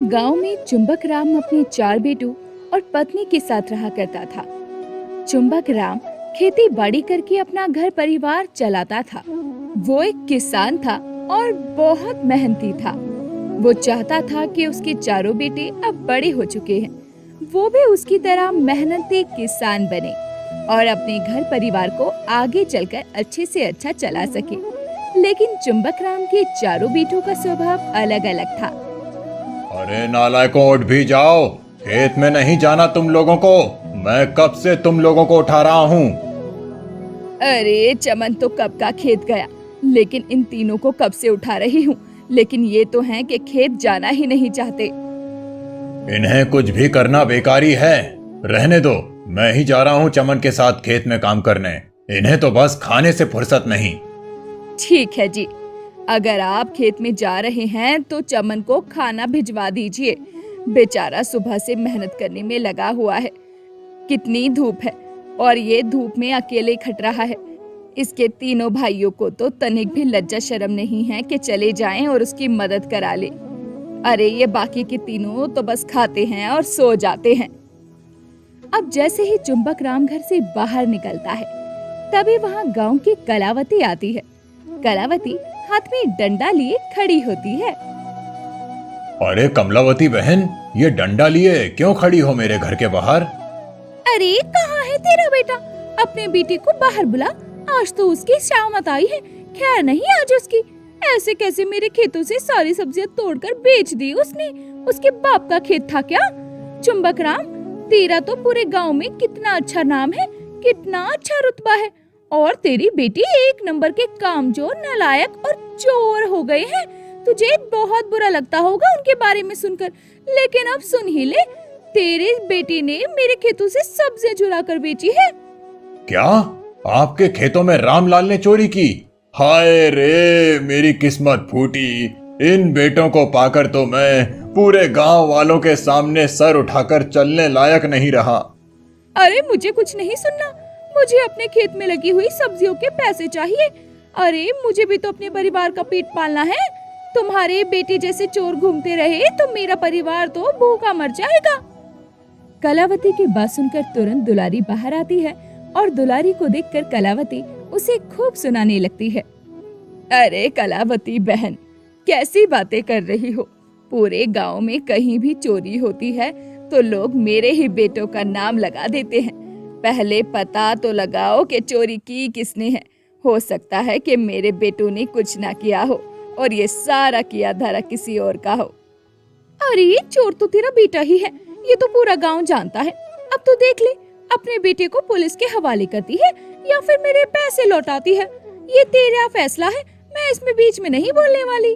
गांव में चुंबक राम अपने 4 बेटों और पत्नी के साथ रहा करता था। चुंबक राम खेती बाड़ी करके अपना घर परिवार चलाता था। वो एक किसान था और बहुत मेहनती था। वो चाहता था कि उसके 4 बेटे अब बड़े हो चुके हैं, वो भी उसकी तरह मेहनती किसान बने और अपने घर परिवार को आगे चलकर अच्छे से अच्छा चला सके। लेकिन चुंबक राम के 4 बेटों का स्वभाव अलग अलग था। अरे नालायकों, उठ भी जाओ। खेत में नहीं जाना तुम लोगों को। मैं कब से तुम लोगों को उठा रहा हूँ। अरे चमन तो कब का खेत गया, लेकिन इन तीनों को कब से उठा रही हूँ। लेकिन ये तो हैं कि खेत जाना ही नहीं चाहते। इन्हें कुछ भी करना बेकारी है। रहने दो, मैं ही जा रहा हूँ चमन के साथ खेत में काम करने। इन्हें तो बस खाने से फुर्सत नहीं। ठीक है जी, अगर आप खेत में जा रहे हैं तो चमन को खाना भिजवा दीजिए। बेचारा सुबह से मेहनत करने में लगा हुआ है। कितनी धूप है और ये धूप में अकेले खट रहा है। इसके तीनों भाइयों को तो तनिक भी लज्जा शर्म नहीं है कि चले जाएं और उसकी मदद करा ले। अरे ये बाकी के तीनों तो बस खाते हैं और सो जाते हैं। अब जैसे ही चुंबक राम घर से बाहर निकलता है, तभी वहाँ गांव की कलावती आती है। कलावती हाथ में डंडा लिए खड़ी होती है। अरे कमलावती बहन, ये डंडा लिए क्यों खड़ी हो मेरे घर के बाहर? अरे कहाँ है तेरा बेटा? अपने बेटे को बाहर बुला, आज तो उसकी शामत आई है। खैर नहीं आज उसकी। ऐसे कैसे मेरे खेतों से सारी सब्जियां तोड़कर बेच दी उसने? उसके बाप का खेत था क्या? चुंबक राम, तेरा तो पूरे गांव में कितना अच्छा नाम है, कितना अच्छा रुतबा है, और तेरी बेटी एक नंबर के कामचोर, नालायक और चोर हो गए हैं। तुझे बहुत बुरा लगता होगा उनके बारे में सुनकर, लेकिन अब सुन ही ले, तेरे बेटे ने मेरे खेतों से सब्जियां चुरा कर बेची है। क्या आपके खेतों में रामलाल ने चोरी की? हाय रे, मेरी किस्मत फूटी। इन बेटों को पाकर तो मैं पूरे गांव वालों के सामने सर उठाकर चलने लायक नहीं रहा। अरे मुझे कुछ नहीं सुनना, मुझे अपने खेत में लगी हुई सब्जियों के पैसे चाहिए। अरे मुझे भी तो अपने परिवार का पेट पालना है। तुम्हारे बेटे जैसे चोर घूमते रहे तो मेरा परिवार तो भूखा मर जाएगा। कलावती की बात सुनकर तुरंत दुलारी बाहर आती है और दुलारी को देखकर कलावती उसे खूब सुनाने लगती है। अरे कलावती बहन, कैसी बातें कर रही हो? पूरे गांव में कहीं भी चोरी होती है तो लोग मेरे ही बेटों का नाम लगा देते हैं। पहले पता तो लगाओ कि चोरी की किसने है। हो सकता है कि मेरे बेटों ने कुछ ना किया हो और ये सारा किया धरा किसी और का हो। अरे चोर तो तेरा बेटा ही है, ये तो पूरा गांव जानता है। अब तो देख ले, अपने बेटे को पुलिस के हवाले करती है या फिर मेरे पैसे लौटाती है। ये तेरा फैसला है, मैं इसमें बीच में नहीं बोलने वाली।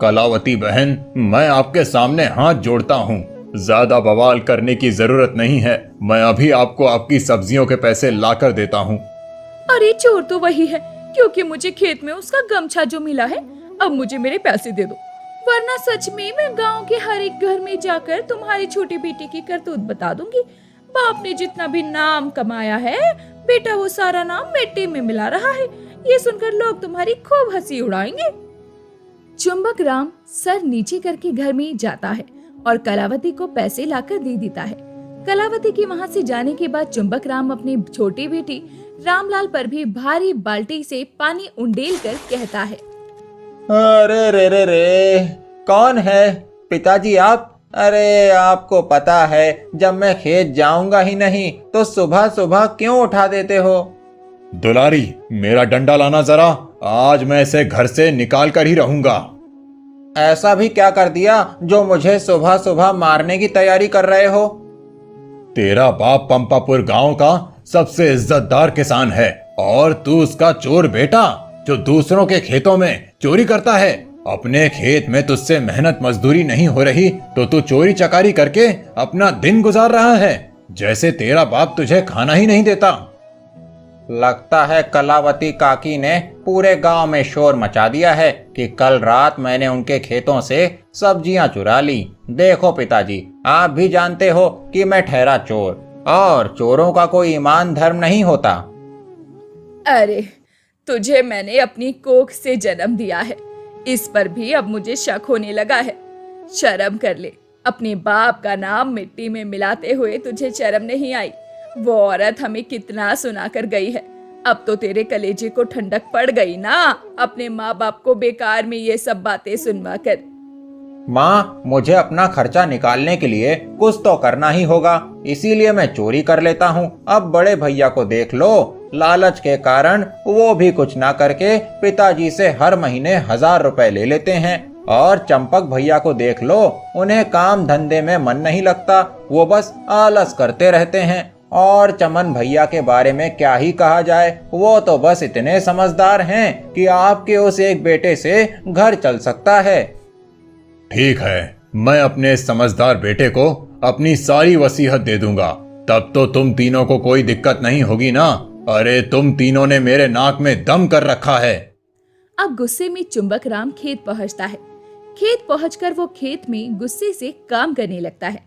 कलावती बहन, मैं आपके सामने हाथ जोड़ता हूँ। ज्यादा बवाल करने की जरूरत नहीं है। मैं अभी आपको आपकी सब्जियों के पैसे लाकर देता हूँ। अरे चोर तो वही है, क्योंकि मुझे खेत में उसका गमछा जो मिला है। अब मुझे मेरे पैसे दे दो, वरना सच में मैं गांव के हर एक घर में जाकर तुम्हारे छोटे बेटे की करतूत बता दूंगी। बाप ने जितना भी नाम कमाया है, बेटा वो सारा नाम मिट्टी में मिला रहा है। ये सुनकर लोग तुम्हारी खूब हंसी उड़ाएंगे। चुंबक राम सर नीचे करके घर में जाता है और कलावती को पैसे लाकर दे देता है। कलावती के वहाँ से जाने के बाद चुंबक राम अपने छोटे बेटे रामलाल पर भी भारी बाल्टी से पानी उंडेल कर कहता है। अरे रे रे रे, कौन है? पिताजी आप? अरे आपको पता है जब मैं खेत जाऊंगा ही नहीं तो सुबह सुबह क्यों उठा देते हो? दुलारी, मेरा डंडा लाना जरा। आज मैं इसे घर से निकाल कर ही रहूंगा। ऐसा भी क्या कर दिया जो मुझे सुबह सुबह मारने की तैयारी कर रहे हो? तेरा बाप पंपापुर गांव का सबसे इज्जतदार किसान है और तू उसका चोर बेटा जो दूसरों के खेतों में चोरी करता है। अपने खेत में तुझसे मेहनत मजदूरी नहीं हो रही तो तू चोरी चकारी करके अपना दिन गुजार रहा है, जैसे तेरा बाप तुझे खाना ही नहीं देता। लगता है कलावती काकी ने पूरे गांव में शोर मचा दिया है कि कल रात मैंने उनके खेतों से सब्जियां चुरा ली। देखो पिताजी, आप भी जानते हो कि मैं ठहरा चोर और चोरों का कोई ईमान धर्म नहीं होता। अरे तुझे मैंने अपनी कोख से जन्म दिया है, इस पर भी अब मुझे शक होने लगा है। शर्म कर ले, अपने बाप का नाम मिट्टी में मिलाते हुए तुझे शर्म नहीं आई? वो औरत हमें कितना सुना कर गई है, अब तो तेरे कलेजे को ठंडक पड़ गई ना अपने माँ बाप को बेकार में ये सब बातें सुनवा कर। माँ, मुझे अपना खर्चा निकालने के लिए कुछ तो करना ही होगा, इसीलिए मैं चोरी कर लेता हूँ। अब बड़े भैया को देख लो, लालच के कारण वो भी कुछ ना करके पिताजी से हर महीने 1000 रुपए ले लेते हैं। और चंपक भैया को देख लो, उन्हें काम धंधे में मन नहीं लगता, वो बस आलस करते रहते हैं। और चमन भैया के बारे में क्या ही कहा जाए, वो तो बस इतने समझदार हैं कि आपके उस एक बेटे से घर चल सकता है। ठीक है, मैं अपने समझदार बेटे को अपनी सारी वसीयत दे दूंगा, तब तो तुम तीनों को कोई दिक्कत नहीं होगी ना। अरे तुम तीनों ने मेरे नाक में दम कर रखा है। अब गुस्से में चुंबक राम खेत पहुंचता है। खेत पहुंचकर वो खेत में गुस्से से काम करने लगता है।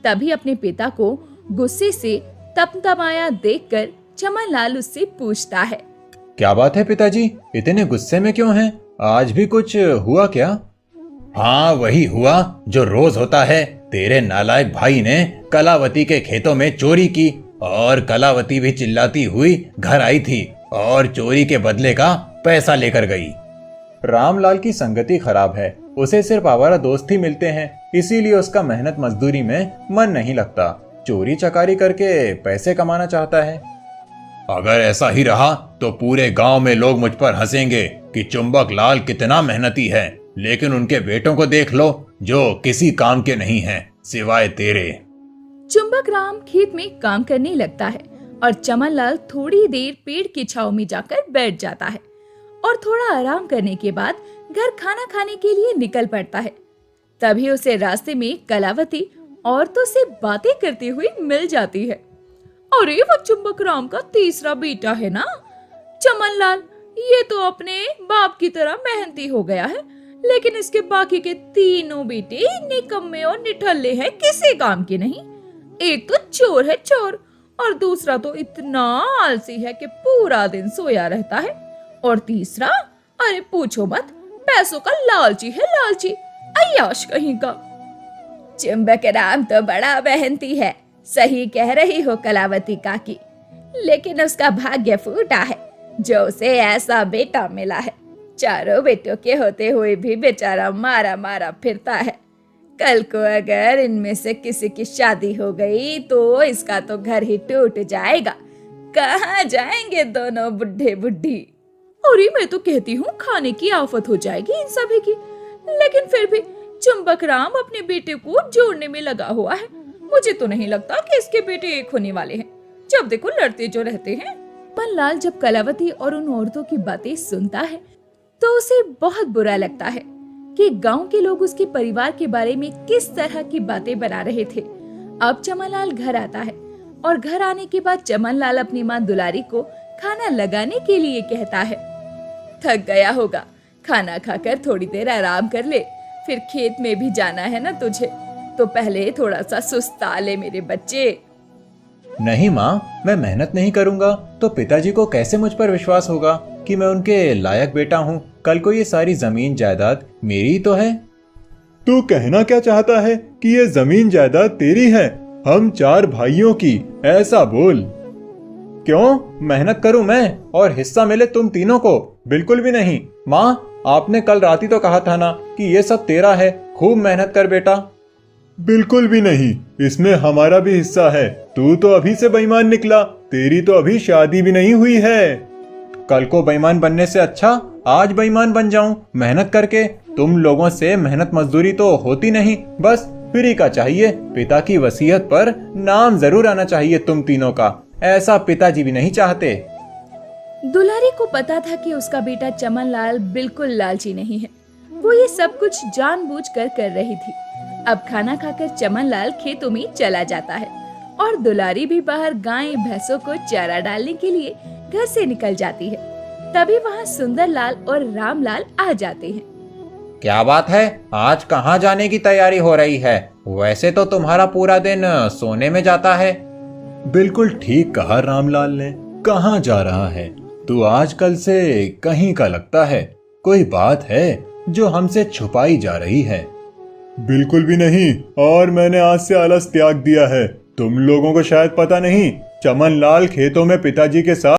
तभी अपने पिता को गुस्से से तमतमाया देखकर चमन लाल उससे पूछता है, क्या बात है पिताजी, इतने गुस्से में क्यों हैं? आज भी कुछ हुआ क्या? हाँ, वही हुआ जो रोज होता है। तेरे नालायक भाई ने कलावती के खेतों में चोरी की और कलावती भी चिल्लाती हुई घर आई थी और चोरी के बदले का पैसा लेकर गई। रामलाल की संगति खराब है, उसे सिर्फ आवारा दोस्त ही मिलते हैं, इसीलिए उसका मेहनत मजदूरी में मन नहीं लगता। चोरी चकारी करके पैसे कमाना चाहता है। अगर ऐसा ही रहा तो पूरे गांव में लोग मुझ पर हंसेंगे कि चुंबक लाल कितना मेहनती है, लेकिन उनके बेटों को देख लो जो किसी काम के नहीं हैं सिवाय तेरे। चुंबक राम खेत में काम करने लगता है और चमन लाल थोड़ी देर पेड़ की छांव में जाकर बैठ जाता है और थोड़ा आराम करने के बाद घर खाना खाने के लिए निकल पड़ता है। तभी उसे रास्ते में कलावती औरतों से बातें करती हुई मिल जाती है। अरे वो चुंबक राम का तीसरा बेटा है ना चमन लाल, ये तो अपने बाप की तरह मेहनती हो गया है, लेकिन इसके बाकी के तीनों बेटे निकम्मे और निठल्ले हैं, किसी काम के नहीं। एक तो चोर है चोर, और दूसरा तो इतना आलसी है कि पूरा दिन सोया रहता है, और तीसरा अरे पूछो मत, पैसों का लालची है, लालची अय्याश कहीं का। चुंबक राम तो बड़ा मेहनती है, सही कह रही हो कलावती काकी, लेकिन उसका भाग्य फूटा है जो उसे ऐसा बेटा मिला है। चारों बेटों के होते हुए भी बेचारा मारा मारा फिरता है। कल को अगर इनमें से किसी की शादी हो गई तो इसका तो घर ही टूट जाएगा। कहाँ जाएंगे दोनों बुढ़े बुढ़ी। अरे मैं तो कहती हूँ खाने की आफत हो जाएगी इन सभी की, लेकिन फिर भी चुंबक राम अपने बेटे को जोड़ने में लगा हुआ है। मुझे तो नहीं लगता कि इसके बेटे एक होने वाले हैं, जब देखो लड़ते जो रहते हैं। पन्नालाल जब कलावती और उन औरतों की बातें सुनता है तो उसे बहुत बुरा लगता है कि गांव के लोग उसके परिवार के बारे में किस तरह की बातें बना रहे थे। अब चमनलाल घर आता है और घर आने के बाद चमनलाल अपनी माँ दुलारी को खाना लगाने के लिए कहता है। थक गया होगा, खाना खाकर थोड़ी देर आराम कर ले, फिर खेत में भी जाना है ना तुझे, तो पहले थोड़ा सा सुस्ता ले मेरे बच्चे। नहीं माँ, मैं मेहनत नहीं करूँगा तो पिताजी को कैसे मुझ पर विश्वास होगा कि मैं उनके लायक बेटा हूँ। कल को ये सारी जमीन जायदाद मेरी ही तो है। तू कहना क्या चाहता है कि ये जमीन जायदाद तेरी है, हम 4 भाइयों की, ऐसा बोल। क्यों मेहनत करूं मैं और हिस्सा मिले तुम तीनों को? बिल्कुल भी नहीं। माँ, आपने कल रात ही तो कहा था ना कि ये सब तेरा है, खूब मेहनत कर बेटा। बिल्कुल भी नहीं, इसमें हमारा भी हिस्सा है। तू तो अभी से बेईमान निकला, तेरी तो अभी शादी भी नहीं हुई है। कल को बेईमान बनने से अच्छा आज बेईमान बन जाऊं मेहनत करके। तुम लोगों से मेहनत मजदूरी तो होती नहीं, बस फ्री का चाहिए। पिता की वसीयत पर नाम जरूर आना चाहिए तुम तीनों का, ऐसा पिताजी भी नहीं चाहते। दुलारी को पता था कि उसका बेटा चमनलाल बिल्कुल लालची नहीं है, वो ये सब कुछ जानबूझकर कर रही थी। अब खाना खाकर चमनलाल खेतों में चला जाता है और दुलारी भी बाहर गाय भैंसों को चारा डालने के लिए घर से निकल जाती है। तभी वहाँ सुंदरलाल और रामलाल आ जाते हैं। क्या बात है, आज कहाँ जाने की तैयारी हो रही है? वैसे तो तुम्हारा पूरा दिन सोने में जाता है। बिल्कुल ठीक कहा रामलाल ने, कहाँ जा रहा है तू? आजकल से कहीं का लगता है। कोई बात है जो हमसे छुपाई जा रही है। बिल्कुल भी नहीं। और मैंने आज से आलस त्याग दिया है। तुम लोगों को शायद पता नहीं, चमन लाल खेतों में पिताजी के साथ